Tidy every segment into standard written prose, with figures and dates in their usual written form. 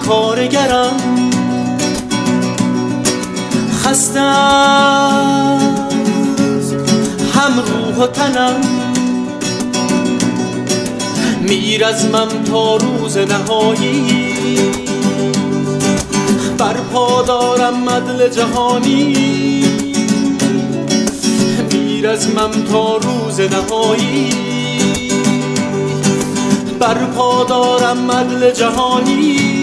کارگرم، خسته از هم روح و تنم، میرزمم تا روز نهایی، برپا دارم عدل جهانی، میرزمم تا روز نهایی، برپا دارم عدل جهانی.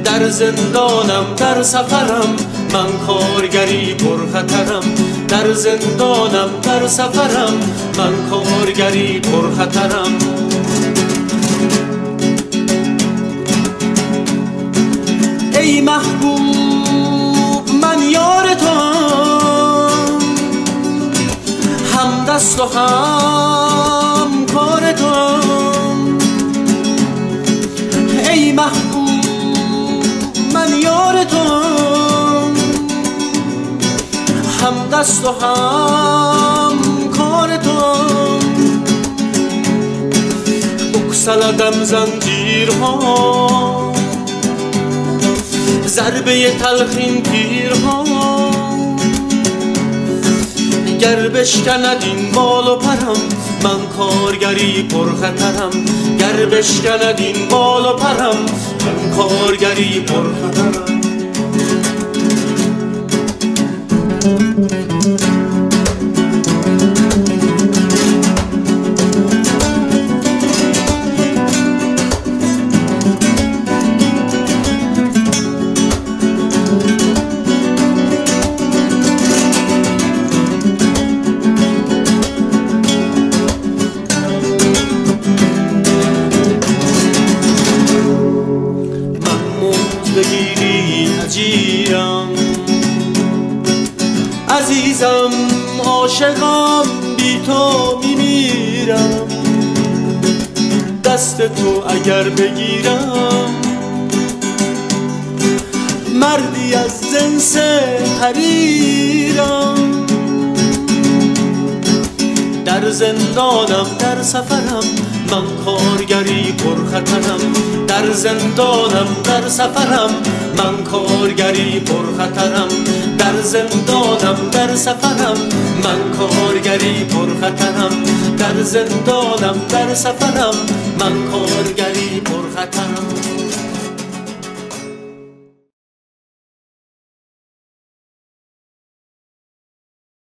در زندانم در سفرم، من کارگری پرخطرم، در زندانم در سفرم، من کارگری پرخطرم. ای محبوب من یار توام، هم دست و هم کار توام. ای محبوب من یار توام، هم دست و هم کار توام. بگسلدم زنجیرها، ضربه تلخین تیرها، گر بشکند این بال و پرم، من کارگری پرخطرم. گر بشکند این بال و پرم، من کارگری پرخطرم. بگیری عجیرم عزیزم، عاشقم، بی تو میمیرم. دست تو اگر بگیرم، مردی از جنس حریرم. در زندانم در سفرم، من کارگری پرخطرم. در زندانم در سفرم، من کارگری پرخطرم. در زندانم در سفرم، من کارگری پرخطرم. در زندانم در سفرم، من کارگری پرخطرم.